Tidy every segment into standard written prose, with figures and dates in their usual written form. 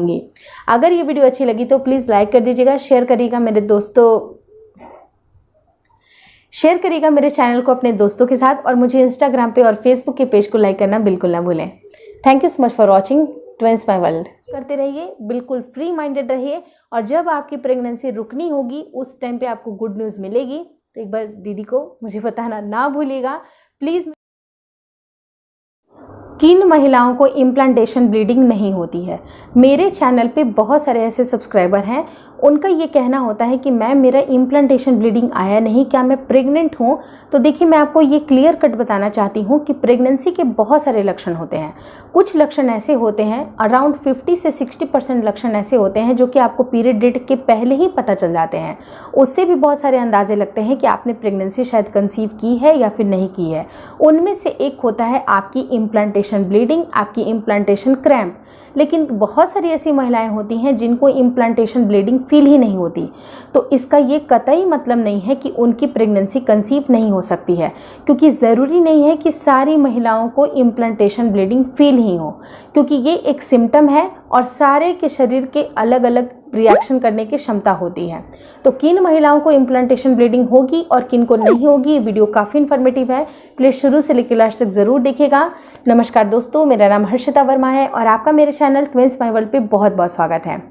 चाहूँगी। अगर ये वीडियो अच्छी लगी तो प्लीज़ लाइक कर दीजिएगा, शेयर करिएगा मेरे चैनल को अपने दोस्तों के साथ, और मुझे इंस्टाग्राम पे और फेसबुक के पेज को लाइक करना बिल्कुल ना भूलें। Thank you so much for watching twins my world. करते रहिए, बिल्कुल फ्री माइंडेड रहिए, और जब आपकी प्रेगनेंसी रुकनी होगी उस टाइम पे आपको गुड न्यूज़ मिलेगी तो एक बार दीदी को मुझे बताना ना भूलिएगा प्लीज़। किन महिलाओं को इम्प्लांटेशन ब्लीडिंग नहीं होती है? मेरे चैनल पे बहुत सारे ऐसे सब्सक्राइबर हैं, उनका ये कहना होता है कि मैम मेरा इम्प्लांटेशन ब्लीडिंग आया नहीं, क्या मैं प्रेग्नेंट हूँ? तो देखिए, मैं आपको ये क्लियर कट बताना चाहती हूँ कि प्रेगनेंसी के बहुत सारे लक्षण होते हैं। कुछ लक्षण ऐसे होते हैं, अराउंड 50 से 60% लक्षण ऐसे होते हैं जो कि आपको पीरियड डेट के पहले ही पता चल जाते हैं। उससे भी बहुत सारे अंदाजे लगते हैं कि आपने प्रेगनेंसी शायद कंसीव की है या फिर नहीं की है। उनमें से एक होता है आपकी इम्प्लांटेशन ब्लीडिंग, आपकी इम्प्लांटेशन क्रैम्प। लेकिन बहुत सारी ऐसी महिलाएं होती हैं जिनको इम्प्लांटेशन ब्लीडिंग फील ही नहीं होती, तो इसका ये कतई मतलब नहीं है कि उनकी प्रेगनेंसी कंसीव नहीं हो सकती है, क्योंकि ज़रूरी नहीं है कि सारी महिलाओं को इम्प्लांटेशन ब्लीडिंग फील ही हो, क्योंकि ये एक सिम्टम है और सारे के शरीर के अलग अलग रिएक्शन करने की क्षमता होती है। तो किन महिलाओं को इम्प्लांटेशन ब्लीडिंग होगी और किन को नहीं होगी, ये वीडियो काफ़ी इन्फॉर्मेटिव है, प्लीज़ शुरू से लेकर लास्ट तक ज़रूर देखिएगा। नमस्कार दोस्तों, मेरा नाम हर्षिता वर्मा है और आपका मेरे चैनल ट्विंस माय वर्ल्ड पे बहुत बहुत स्वागत है।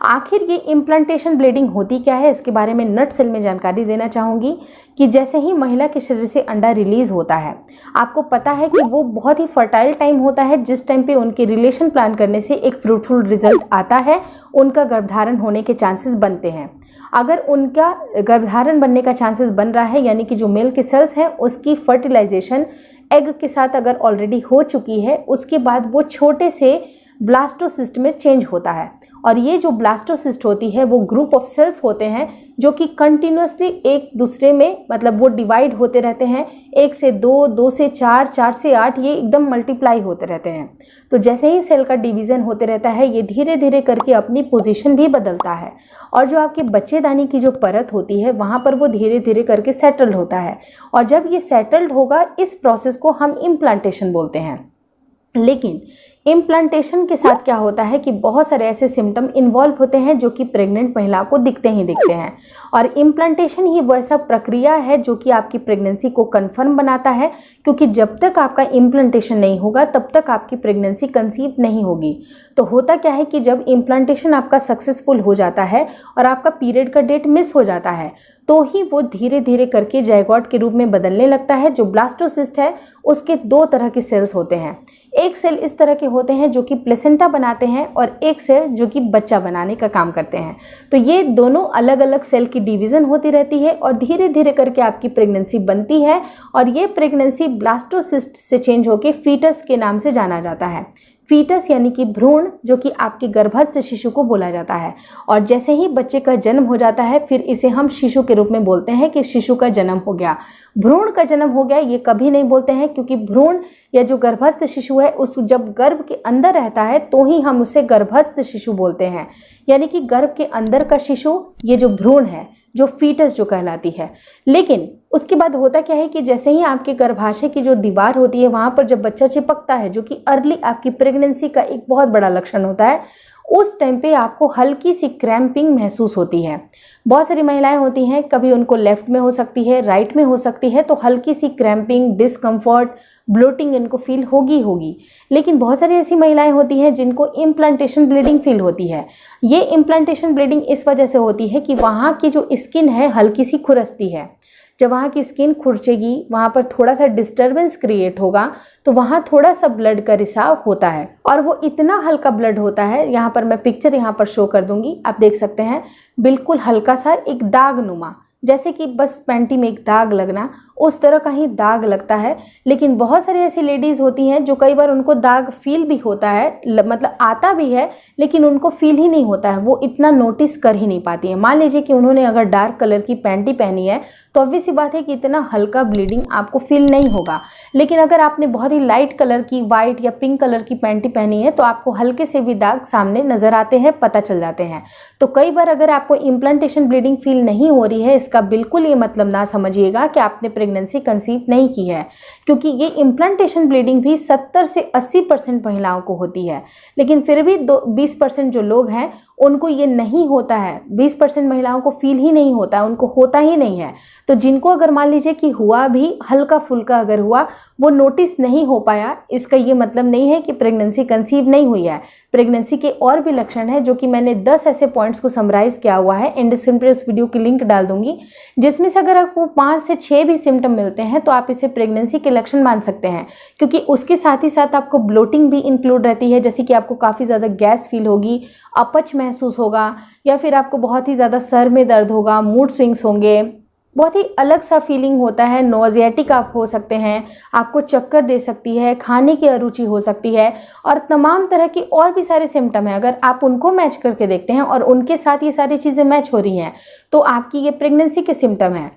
आखिर ये इम्प्लांटेशन ब्लीडिंग होती क्या है, इसके बारे में नटसेल में जानकारी देना चाहूँगी कि जैसे ही महिला के शरीर से अंडा रिलीज़ होता है, आपको पता है कि वो बहुत ही फर्टाइल टाइम होता है, जिस टाइम पे उनके रिलेशन प्लान करने से एक फ्रूटफुल रिजल्ट आता है, उनका गर्भधारण होने के चांसेस बनते हैं। अगर उनका गर्भधारण बनने का चांसेस बन रहा है, यानी कि जो मेल के सेल्स हैं उसकी फर्टिलाइजेशन एग के साथ अगर ऑलरेडी हो चुकी है, उसके बाद वो छोटे से ब्लास्टोसिस्ट में चेंज होता है। और ये जो ब्लास्टोसिस्ट होती है वो ग्रुप ऑफ सेल्स होते हैं जो कि कंटिन्यूसली एक दूसरे में, मतलब वो डिवाइड होते रहते हैं, 1 से 2, 2 से 4, 4 से 8, ये एकदम मल्टीप्लाई होते रहते हैं। तो जैसे ही सेल का डिवीज़न होते रहता है, ये धीरे धीरे करके अपनी पोजीशन भी बदलता है, और जो आपके बच्चेदानी की जो परत होती है वहाँ पर वो धीरे धीरे करके सेटल्ड होता है। और जब ये सेटल्ड होगा, इस प्रोसेस को हम इम्प्लांटेशन बोलते हैं। लेकिन इम्प्लांटेशन के साथ क्या होता है कि बहुत सारे ऐसे सिम्टम इन्वॉल्व होते हैं जो कि प्रेग्नेंट महिला को दिखते हैं, और इम्प्लांटेशन ही वैसा प्रक्रिया है जो कि आपकी प्रेगनेंसी को कंफर्म बनाता है, क्योंकि जब तक आपका इम्प्लांटेशन नहीं होगा तब तक आपकी प्रेगनेंसी कंसीव नहीं होगी। तो होता क्या है कि जब इम्प्लांटेशन आपका सक्सेसफुल हो जाता है और आपका पीरियड का डेट मिस हो जाता है, तो ही वो धीरे धीरे करके जायगोट के रूप में बदलने लगता है। जो ब्लास्टोसिस्ट है उसके 2 तरह के सेल्स होते हैं, एक सेल इस तरह के होते हैं जो कि प्लेसेंटा बनाते हैं, और एक सेल जो कि बच्चा बनाने का काम करते हैं। तो ये दोनों अलग अलग सेल की डिवीज़न होती रहती है और धीरे धीरे करके आपकी प्रेगनेंसी बनती है, और ये प्रेगनेंसी ब्लास्टोसिस्ट से चेंज होकर फीटस के नाम से जाना जाता है। फीटस यानी कि भ्रूण, जो कि आपके गर्भस्थ शिशु को बोला जाता है। और जैसे ही बच्चे का जन्म हो जाता है, फिर इसे हम शिशु के रूप में बोलते हैं कि शिशु का जन्म हो गया, भ्रूण का जन्म हो गया। ये कभी नहीं बोलते हैं, क्योंकि भ्रूण या जो गर्भस्थ शिशु है उस जब गर्भ के अंदर रहता है तो ही हम उसे गर्भस्थ शिशु बोलते हैं, यानी कि गर्भ के अंदर का शिशु, ये जो भ्रूण है, जो फीटस जो कहलाती है। लेकिन उसके बाद होता क्या है कि जैसे ही आपके गर्भाशय की जो दीवार होती है वहाँ पर जब बच्चा चिपकता है, जो कि अर्ली आपकी प्रेगनेंसी का एक बहुत बड़ा लक्षण होता है, उस टाइम पे आपको हल्की सी क्रैम्पिंग महसूस होती है। बहुत सारी महिलाएं होती हैं, कभी उनको लेफ्ट में हो सकती है, राइट में हो सकती है, तो हल्की सी क्रैम्पिंग, डिस्कम्फर्ट, ब्लोटिंग इनको फील होगी। लेकिन बहुत सारी ऐसी महिलाएं होती हैं जिनको इम्प्लांटेशन ब्लीडिंग फील होती है। ये इम्प्लांटेशन ब्लीडिंग इस वजह से होती है कि वहाँ की जो स्किन है हल्की सी खुरसती है। जब वहाँ की स्किन खुरचेगी, वहाँ पर थोड़ा सा डिस्टर्बेंस क्रिएट होगा, तो वहाँ थोड़ा सा ब्लड का रिसाव होता है, और वो इतना हल्का ब्लड होता है, यहाँ पर मैं पिक्चर यहाँ पर शो कर दूंगी, आप देख सकते हैं, बिल्कुल हल्का सा एक दाग नुमा, जैसे कि बस पैंटी में एक दाग लगना, उस तरह का ही दाग लगता है। लेकिन बहुत सारी ऐसी लेडीज़ होती हैं जो कई बार उनको दाग फील भी होता है, मतलब आता भी है, लेकिन उनको फील ही नहीं होता है, वो इतना नोटिस कर ही नहीं पाती है। मान लीजिए कि उन्होंने अगर डार्क कलर की पैंटी पहनी है तो ऑब्वियस सी बात है कि इतना हल्का ब्लीडिंग आपको फील नहीं होगा। लेकिन अगर आपने बहुत ही लाइट कलर की, वाइट या पिंक कलर की पैंटी पहनी है, तो आपको हल्के से भी दाग सामने नज़र आते हैं, पता चल जाते हैं। तो कई बार अगर आपको इम्प्लांटेशन ब्लीडिंग फील नहीं हो रही है, इसका बिल्कुल ये मतलब ना समझिएगा कि आपने प्रेगनेंसी कंसीव नहीं की है, क्योंकि ये इम्प्लांटेशन ब्लीडिंग भी 70 से 80% महिलाओं को होती है, लेकिन फिर भी 20% जो लोग हैं उनको ये नहीं होता है। 20% महिलाओं को फील ही नहीं होता है, उनको होता ही नहीं है। तो जिनको अगर मान लीजिए कि हुआ भी, हल्का फुल्का अगर हुआ, वो नोटिस नहीं हो पाया, इसका ये मतलब नहीं है कि प्रेगनेंसी कंसीव नहीं हुई है। प्रेगनेंसी के और भी लक्षण हैं जो कि मैंने 10 ऐसे पॉइंट्स को समराइज किया हुआ है। एंड डिस्क्रिप्शन पे उस वीडियो की लिंक डाल दूंगी, जिसमें से अगर आपको 5 से 6 भी सिम्टम मिलते हैं तो आप इसे प्रेगनेंसी के लक्षण मान सकते हैं, क्योंकि उसके साथ ही साथ आपको ब्लोटिंग भी इंक्लूड रहती है, जैसे कि आपको काफ़ी ज़्यादा गैस फील होगी, अपच महसूस होगा, या फिर आपको बहुत ही ज़्यादा सर में दर्द होगा, मूड स्विंग्स होंगे, बहुत ही अलग सा फीलिंग होता है, नोजिएटिक आप हो सकते हैं, आपको चक्कर दे सकती है, खाने की अरुचि हो सकती है, और तमाम तरह की और भी सारे सिम्टम हैं। अगर आप उनको मैच करके देखते हैं और उनके साथ ये सारी चीज़ें मैच हो रही हैं तो आपकी ये प्रेगनेंसी के सिम्टम हैं।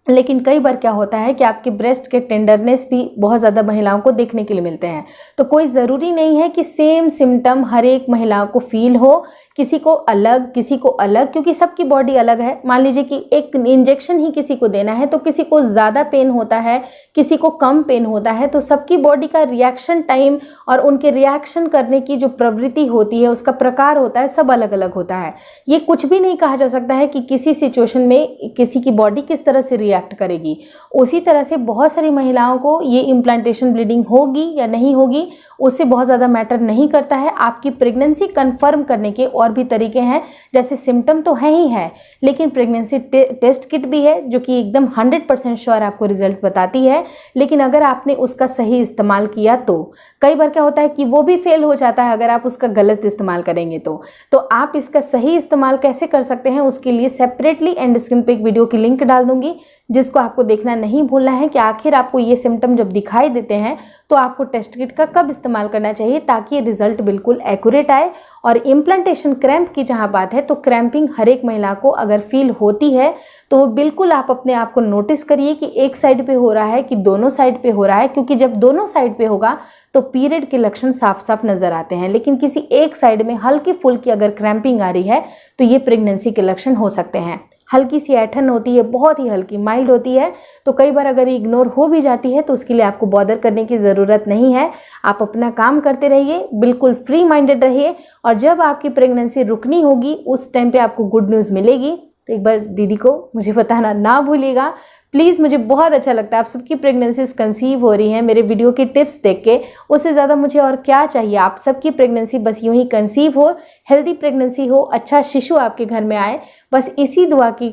लेकिन कई बार क्या होता है कि आपके ब्रेस्ट के टेंडरनेस भी बहुत ज़्यादा महिलाओं को देखने के लिए मिलते हैं। तो कोई ज़रूरी नहीं है कि सेम सिम्टम हर एक महिलाओं को फील हो, किसी को अलग किसी को अलग, क्योंकि सबकी बॉडी अलग है। मान लीजिए कि एक इंजेक्शन ही किसी को देना है तो किसी को ज़्यादा पेन होता है, किसी को कम पेन होता है। तो सबकी बॉडी का रिएक्शन टाइम और उनके रिएक्शन करने की जो प्रवृत्ति होती है, उसका प्रकार होता है, सब अलग अलग होता है। ये कुछ भी नहीं कहा जा सकता है कि किसी सिचुएशन में किसी की बॉडी किस तरह से रिएक्ट करेगी। उसी तरह से बहुत सारी महिलाओं को ये इम्प्लांटेशन ब्लीडिंग होगी या नहीं होगी, उससे बहुत ज़्यादा मैटर नहीं करता है। आपकी प्रेगनेंसी कंफर्म करने के और भी तरीके हैं, जैसे सिम्टम तो है ही है, लेकिन प्रेगनेंसी टेस्ट किट भी है जो कि एकदम 100% श्योर आपको रिजल्ट बताती है। लेकिन अगर आपने उसका सही इस्तेमाल किया तो कई बार क्या होता है कि वो भी फेल हो जाता है अगर आप उसका गलत इस्तेमाल करेंगे तो आप इसका सही इस्तेमाल कैसे कर सकते हैं उसके लिए सेपरेटली एंड स्क्रीन पे एक वीडियो की लिंक डाल दूंगी, जिसको आपको देखना नहीं भूलना है कि आखिर आपको ये सिम्टम जब दिखाई देते हैं तो आपको टेस्ट किट का कब इस्तेमाल करना चाहिए, ताकि रिजल्ट बिल्कुल एक्यूरेट आए। और इम्प्लांटेशन क्रैम्प की जहाँ बात है तो क्रैम्पिंग हर एक महिला को अगर फील होती है तो बिल्कुल आप अपने आप को नोटिस करिए कि एक साइड पे हो रहा है कि दोनों साइड पे हो रहा है, क्योंकि जब दोनों साइड पे होगा तो पीरियड के लक्षण साफ साफ नजर आते हैं। लेकिन किसी एक साइड में हल्की फुल्की अगर क्रैम्पिंग आ रही है तो ये प्रेगनेंसी के लक्षण हो सकते हैं। हल्की सी ऐठन होती है, बहुत ही हल्की माइल्ड होती है, तो कई बार अगर इग्नोर हो भी जाती है तो उसके लिए आपको बॉदर करने की ज़रूरत नहीं है। आप अपना काम करते रहिए, बिल्कुल फ्री माइंडेड रहिए, और जब आपकी प्रेगनेंसी रुकनी होगी उस टाइम पे आपको गुड न्यूज़ मिलेगी। तो एक बार दीदी को मुझे बताना ना भूलिएगा प्लीज़। मुझे बहुत अच्छा लगता है आप सबकी प्रेगनेंसीज कंसीव हो रही हैं मेरे वीडियो की टिप्स देख के। उससे ज़्यादा मुझे और क्या चाहिए, आप सबकी प्रेगनेंसी बस यूं ही कंसीव हो, हेल्दी प्रेगनेंसी हो, अच्छा शिशु आपके घर में आए, बस इसी दुआ की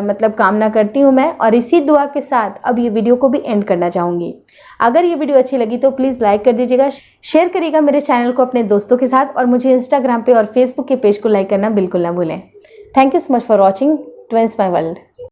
मतलब कामना करती हूँ मैं। और इसी दुआ के साथ अब ये वीडियो को भी एंड करना चाहूँगी। अगर ये वीडियो अच्छी लगी तो प्लीज़ लाइक कर दीजिएगा, शेयर करिएगा मेरे चैनल को अपने दोस्तों के साथ, और मुझे इंस्टाग्राम पे और फेसबुक के पेज को लाइक करना बिल्कुल ना भूलें। Thank you so much for watching twins my world.